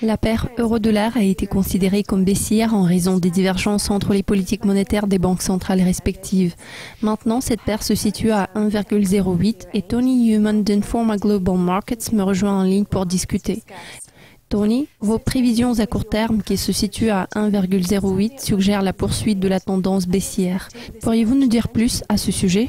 La paire euro-dollar a été considérée comme baissière en raison des divergences entre les politiques monétaires des banques centrales respectives. Maintenant, cette paire se situe à 1,08 et Tony Human d'Informa Global Markets me rejoint en ligne pour discuter. Tony, vos prévisions à court terme qui se situent à 1,08 suggèrent la poursuite de la tendance baissière. Pourriez-vous nous dire plus à ce sujet ?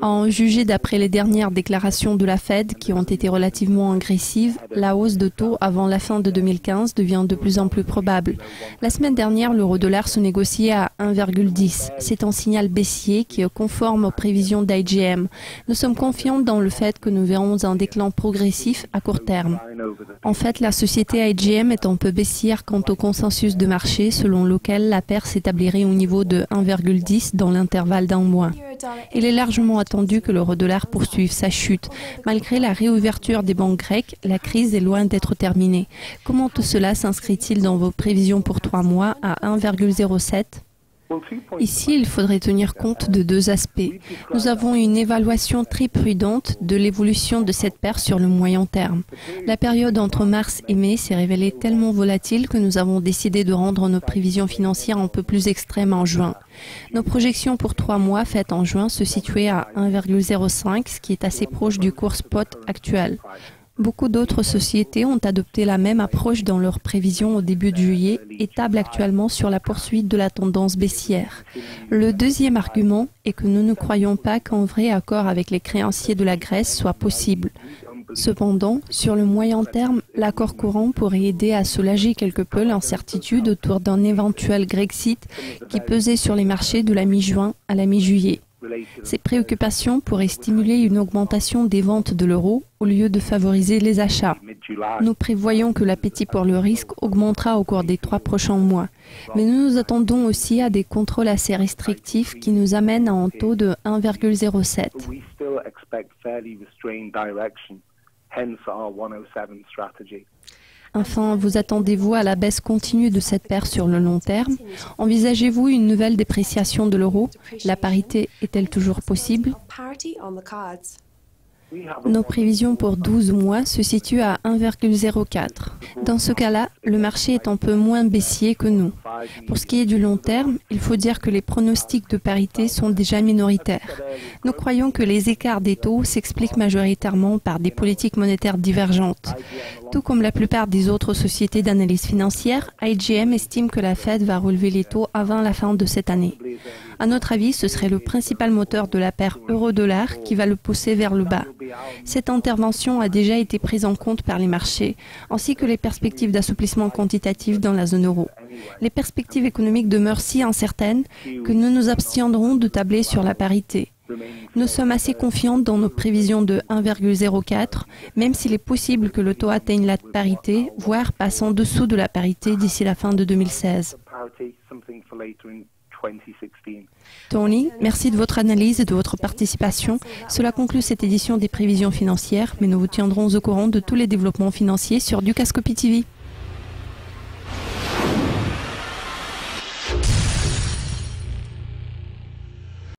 À en juger d'après les dernières déclarations de la Fed qui ont été relativement agressives, la hausse de taux avant la fin de 2015 devient de plus en plus probable. La semaine dernière, l'euro-dollar se négociait à 1,10. C'est un signal baissier qui est conforme aux prévisions d'IGM. Nous sommes confiants dans le fait que nous verrons un déclin progressif à court terme. En fait, la société IGM est un peu baissière quant au consensus de marché selon lequel la paire s'établirait au niveau de 1,10 dans l'intervalle d'un mois. Il est largement attendu que l'euro-dollar poursuive sa chute. Malgré la réouverture des banques grecques, la crise est loin d'être terminée. Comment tout cela s'inscrit-il dans vos prévisions pour 3 mois à 1,07 ? Ici, il faudrait tenir compte de deux aspects. Nous avons une évaluation très prudente de l'évolution de cette paire sur le moyen terme. La période entre mars et mai s'est révélée tellement volatile que nous avons décidé de rendre nos prévisions financières un peu plus extrêmes en juin. Nos projections pour 3 mois faites en juin se situaient à 1,05, ce qui est assez proche du cours spot actuel. Beaucoup d'autres sociétés ont adopté la même approche dans leurs prévisions au début de juillet et tablent actuellement sur la poursuite de la tendance baissière. Le deuxième argument est que nous ne croyons pas qu'un vrai accord avec les créanciers de la Grèce soit possible. Cependant, sur le moyen terme, l'accord courant pourrait aider à soulager quelque peu l'incertitude autour d'un éventuel Grexit qui pesait sur les marchés de la mi-juin à la mi-juillet. Ces préoccupations pourraient stimuler une augmentation des ventes de l'euro au lieu de favoriser les achats. Nous prévoyons que l'appétit pour le risque augmentera au cours des 3 prochains mois. Mais nous nous attendons aussi à des contrôles assez restrictifs qui nous amènent à un taux de 1,07. Enfin, vous attendez-vous à la baisse continue de cette paire sur le long terme? Envisagez-vous une nouvelle dépréciation de l'euro? La parité est-elle toujours possible? Nos prévisions pour 12 mois se situent à 1,04. Dans ce cas-là, le marché est un peu moins baissier que nous. Pour ce qui est du long terme, il faut dire que les pronostics de parité sont déjà minoritaires. Nous croyons que les écarts des taux s'expliquent majoritairement par des politiques monétaires divergentes. Tout comme la plupart des autres sociétés d'analyse financière, IGM estime que la Fed va relever les taux avant la fin de cette année. À notre avis, ce serait le principal moteur de la paire euro-dollar qui va le pousser vers le bas. Cette intervention a déjà été prise en compte par les marchés, ainsi que les perspectives d'assouplissement quantitatif dans la zone euro. Les perspectives économiques demeurent si incertaines que nous nous abstiendrons de tabler sur la parité. Nous sommes assez confiants dans nos prévisions de 1,04, même s'il est possible que le taux atteigne la parité, voire passe en dessous de la parité d'ici la fin de 2016. Tony, merci de votre analyse et de votre participation. Cela conclut cette édition des prévisions financières, mais nous vous tiendrons au courant de tous les développements financiers sur Dukascopy TV.